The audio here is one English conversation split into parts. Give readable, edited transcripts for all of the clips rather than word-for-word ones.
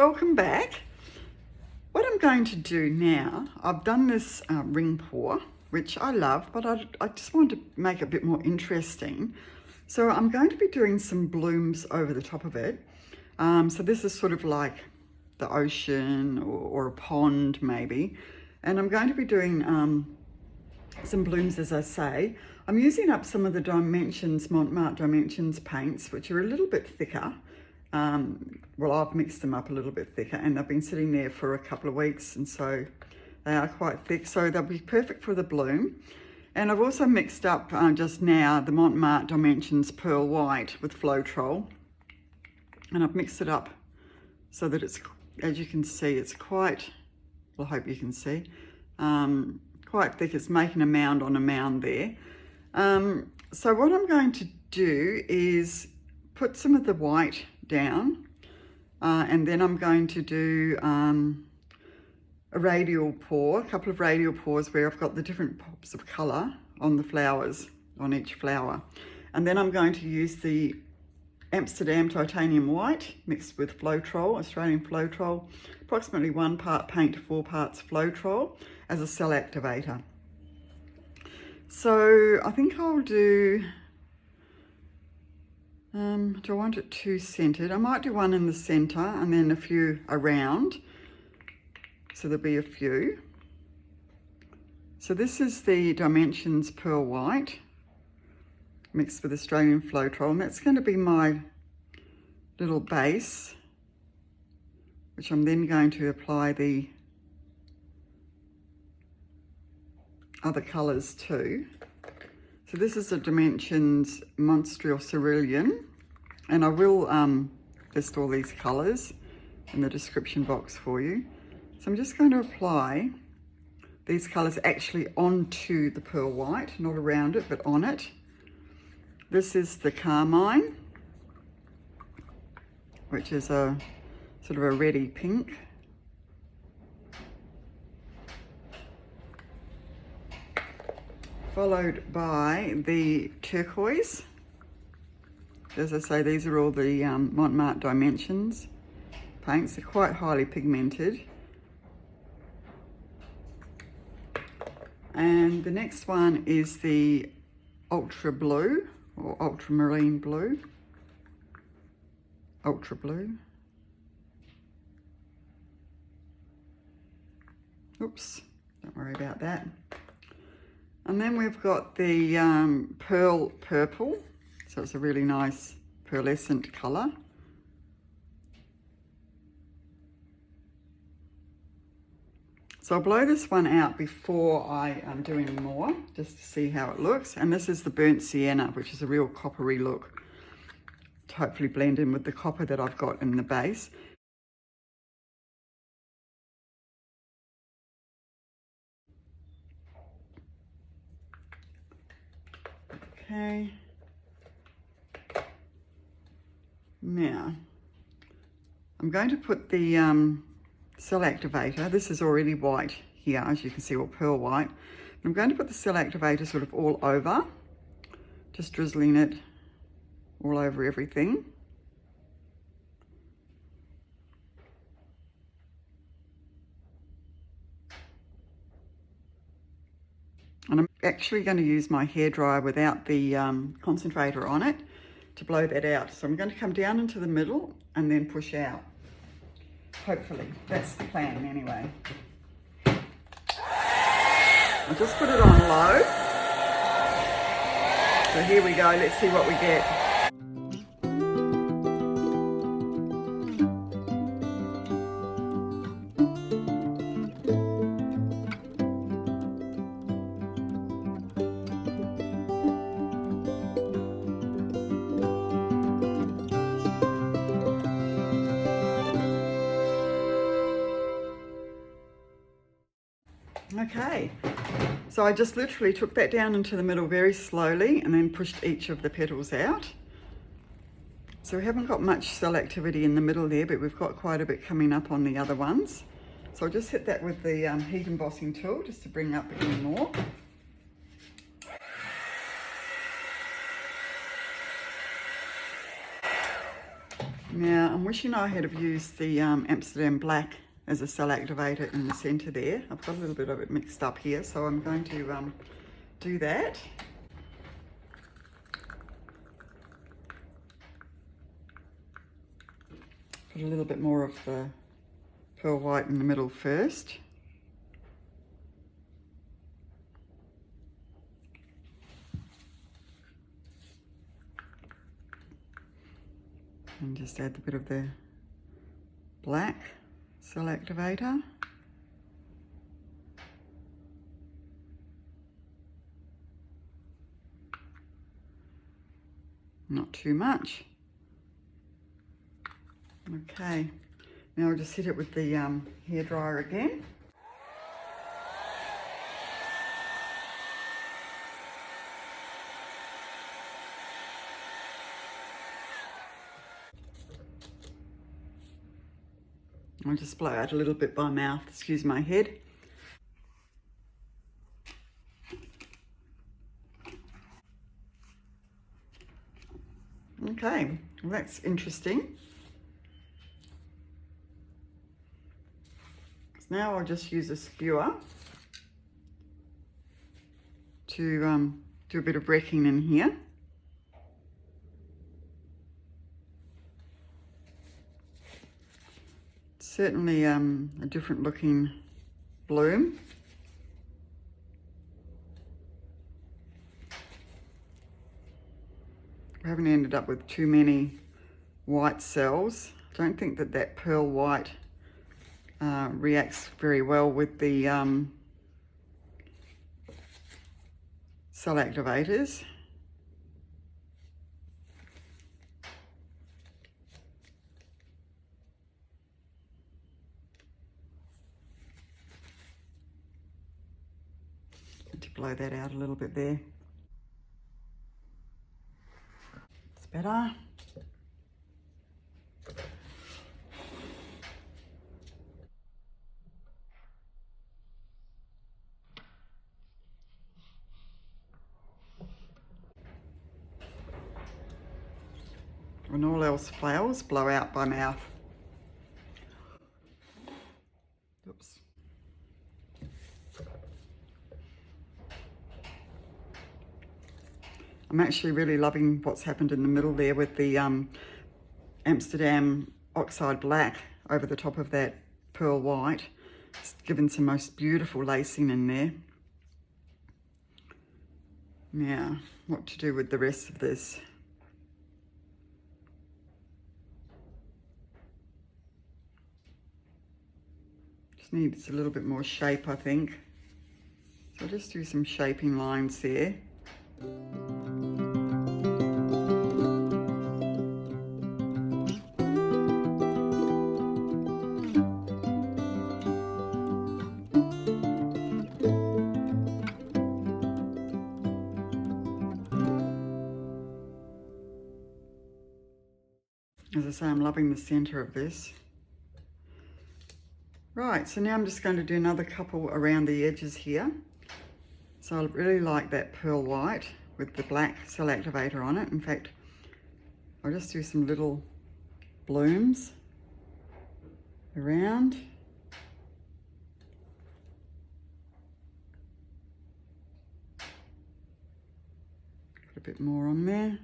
welcome back. What I'm going to do now, I've done this ring pour, which I love, but I just want to make it a bit more interesting. So I'm going to be doing some blooms over the top of it. So this is sort of like the ocean or a pond maybe. And I'm going to be doing some blooms, as I say. I'm using up some of the Dimensions, Marte Dimensions paints, which are a little bit thicker. Well, I've mixed them up a little bit thicker, and they've been sitting there for a couple of weeks, and so they are quite thick, so they'll be perfect for the bloom. And I've also mixed up just now the Marte Dimensions Pearl White with Floetrol, and I've mixed it up so that it's, as you can see, it's quite, well, I hope you can see, quite thick. It's making a mound on a mound there. So what I'm going to do is put some of the white down, and then I'm going to do a radial pour, a couple of radial pours where I've got the different pops of colour on the flowers, on each flower. And then I'm going to use the Amsterdam Titanium White mixed with Floetrol, Australian Floetrol, approximately 1 part paint to 4 parts Floetrol as a cell activator. So I think I'll do I want it too centered? I might do one in the center and then a few around. So there'll be a few. So this is the Dimensions Pearl White mixed with Australian Floetrol, and that's going to be my little base, which I'm then going to apply the other colors to. So this is the Dimensions Monastral Cerulean, and I will list all these colors in the description box for you. So I'm just going to apply these colors actually onto the pearl white, not around it, but on it. This is the Carmine, which is a sort of a reddy pink. Followed by the Turquoise. As I say, these are all the Marte Dimensions paints. They're quite highly pigmented. And the next one is the Ultra Blue, or Ultramarine Blue. Ultra Blue. Oops, don't worry about that. And then we've got the Pearl Purple. So it's a really nice pearlescent colour. So I'll blow this one out before I do any more, just to see how it looks. And this is the Burnt Sienna, which is a real coppery look, to hopefully blend in with the copper that I've got in the base. Okay. Now, I'm going to put the cell activator. This is already white here, as you can see, or pearl white. I'm going to put the cell activator sort of all over, just drizzling it all over everything. And I'm actually going to use my hairdryer without the concentrator on it to blow that out. So I'm going to come down into the middle and then push out. Hopefully, that's the plan anyway. I'll just put it on low. So here we go, let's see what we get. Okay, so I just literally took that down into the middle very slowly and then pushed each of the petals out. So we haven't got much cell activity in the middle there, but we've got quite a bit coming up on the other ones. So I'll just hit that with the heat embossing tool just to bring up any more. Now, I'm wishing I had have used the Amsterdam Black as a cell activator in the centre there. I've got a little bit of it mixed up here, so I'm going to do that. Put a little bit more of the pearl white in the middle first. And just add a bit of the black cell activator. Not too much. Okay, now I'll just hit it with the hairdryer again. I'll just blow out a little bit by mouth, excuse my head. Okay, well that's interesting. So now I'll just use a skewer to do a bit of wrecking in here. Certainly a different looking bloom. I haven't ended up with too many white cells. I don't think that that pearl white reacts very well with the cell activators. To blow that out a little bit there. It's better. When all else fails, blow out by mouth. Oops. I'm actually really loving what's happened in the middle there with the Amsterdam Oxide Black over the top of that pearl white. It's given some most beautiful lacing in there. Now, what to do with the rest of this? Just needs a little bit more shape, I think. So I'll just do some shaping lines there. As I say, I'm loving the center of this. Right, so now I'm just going to do another couple around the edges here. So I really like that pearl white with the black cell activator on it. In fact, I'll just do some little blooms around. Put a bit more on there.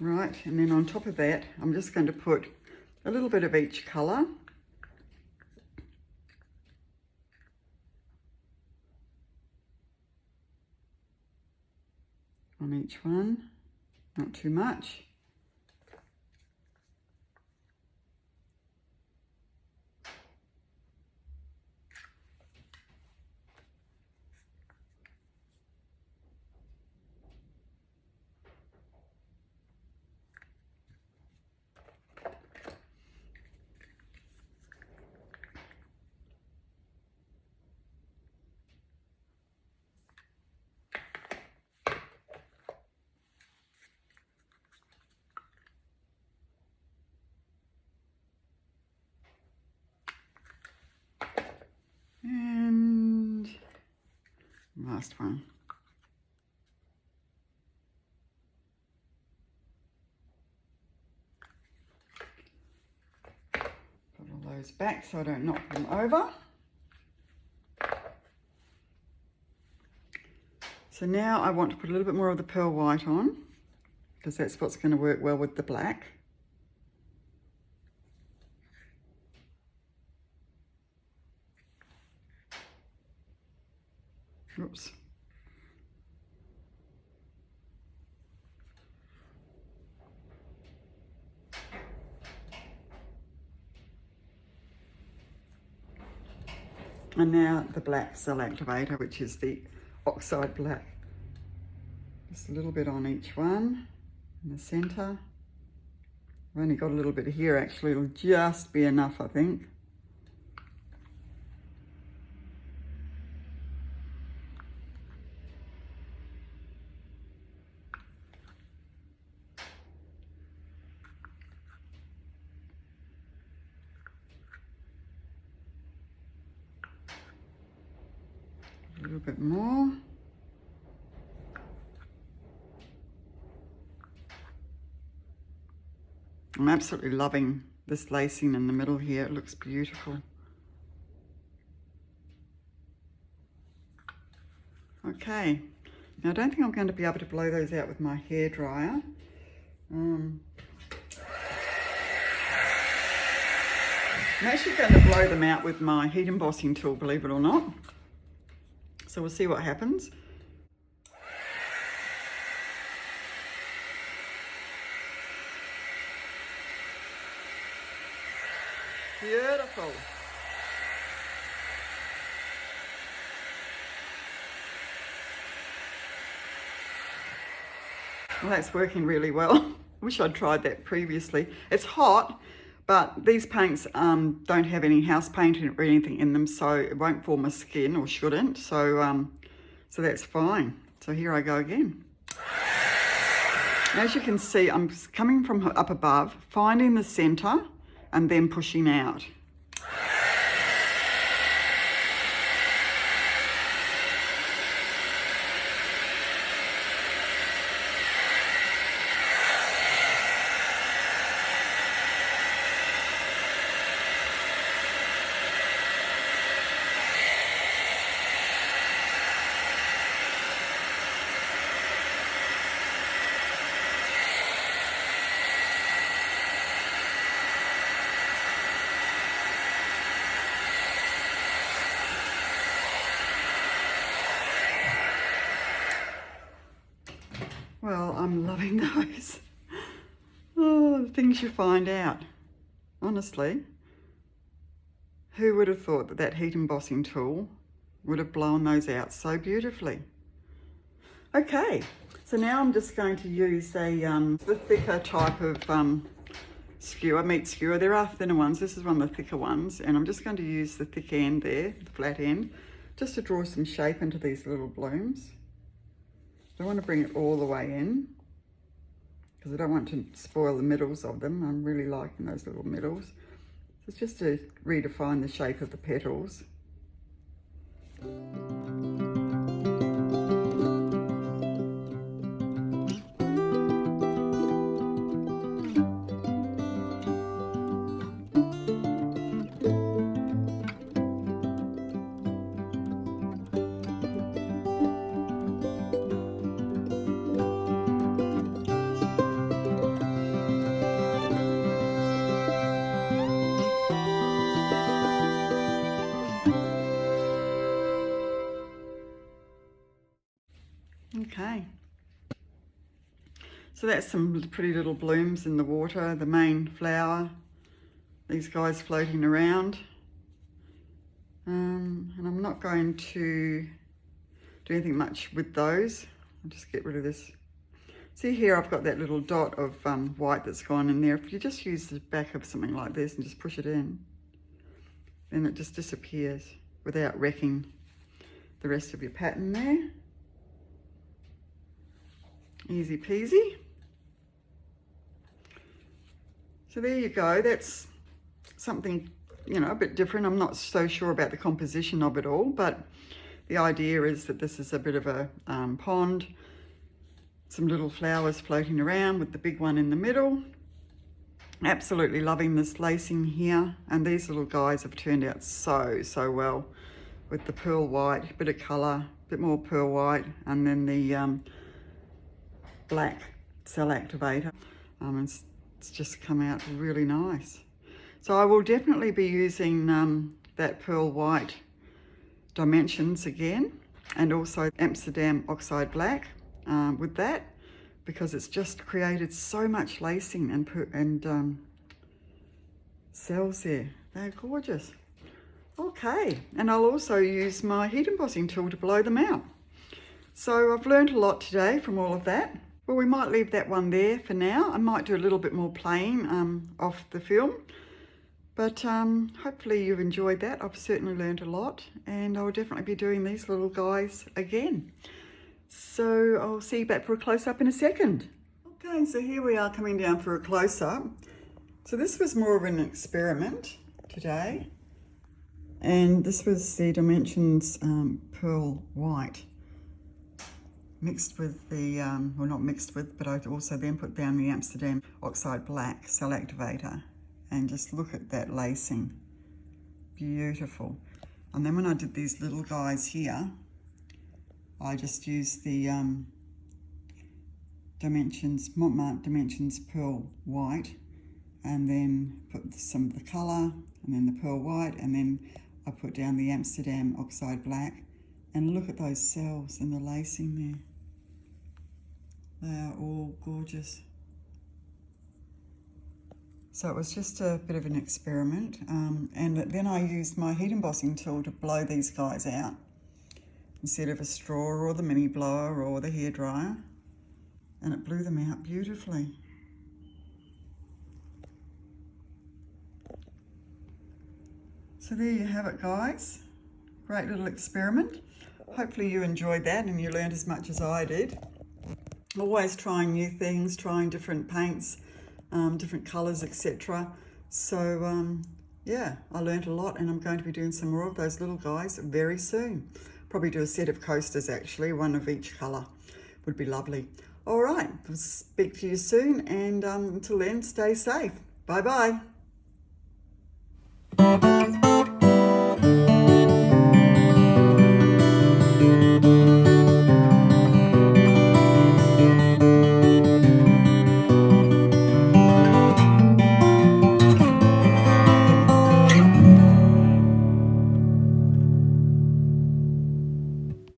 Right, and then on top of that, I'm just going to put a little bit of each colour. On each one, not too much. And last one. Put all those back so I don't knock them over. So now I want to put a little bit more of the pearl white on, because that's what's going to work well with the black. Oops. And now the black cell activator, which is the Oxide Black. Just a little bit on each one in the center. I've only got a little bit here actually, it'll just be enough I think. A little bit more. I'm absolutely loving this lacing in the middle here. It looks beautiful. Okay, now I don't think I'm going to be able to blow those out with my hairdryer. I'm actually going to blow them out with my heat embossing tool, believe it or not. So we'll see what happens. Beautiful. Well, that's working really well. Wish I'd tried that previously. It's hot, but these paints don't have any house paint or anything in them, so it won't form a skin, or shouldn't. So, so that's fine. So here I go again. As you can see, I'm coming from up above, finding the center, and then pushing out. Well, I'm loving those. Oh, the things you find out. Honestly, who would have thought that that heat embossing tool would have blown those out so beautifully? Okay, so now I'm just going to use the thicker type of skewer, meat skewer. There are thinner ones. This is one of the thicker ones, and I'm just going to use the thick end there, the flat end, just to draw some shape into these little blooms. I want to bring it all the way in because I don't want to spoil the middles of them. I'm really liking those little middles. So it's just to redefine the shape of the petals. Okay, so that's some pretty little blooms in the water, the main flower, these guys floating around. And I'm not going to do anything much with those. I'll just get rid of this. See here, I've got that little dot of white that's gone in there. If you just use the back of something like this and just push it in, then it just disappears without wrecking the rest of your pattern there. Easy peasy. So there you go. That's something, you know, a bit different. I'm not so sure about the composition of it all, but the idea is that this is a bit of a pond, some little flowers floating around with the big one in the middle. Absolutely loving this lacing here, and these little guys have turned out so well with the pearl white, bit of colour, bit more pearl white, and then the black cell activator. It's just come out really nice. So I will definitely be using that pearl white dimensions again, and also Amsterdam Oxide Black with that, because it's just created so much lacing and cells there. They're gorgeous. Okay, and I'll also use my heat embossing tool to blow them out. So I've learned a lot today from all of that. Well, we might leave that one there for now. I might do a little bit more playing off the film, but hopefully you've enjoyed that. I've certainly learned a lot, and I'll definitely be doing these little guys again. So I'll see you back for a close-up in a second. Okay, so here we are coming down for a close-up. So this was more of an experiment today, and this was the Dimensions Pearl White mixed with the, well, not mixed with, but I also then put down the Amsterdam Oxide Black cell activator, and just look at that lacing. Beautiful. And then when I did these little guys here, I just used the Mont Dimensions Pearl White, and then put some of the colour, and then the pearl white, and then I put down the Amsterdam Oxide Black, and look at those cells and the lacing there. They are all gorgeous. So it was just a bit of an experiment, and then I used my heat embossing tool to blow these guys out instead of a straw or the mini blower or the hairdryer, and it blew them out beautifully. So there you have it, guys. Great little experiment. Hopefully you enjoyed that and you learned as much as I did. Always trying new things, trying different paints, different colours, etc. So yeah, I learned a lot, and I'm going to be doing some more of those little guys very soon. Probably do a set of coasters actually, one of each colour. Would be lovely. All right, I'll speak to you soon, and until then, stay safe. Bye-bye.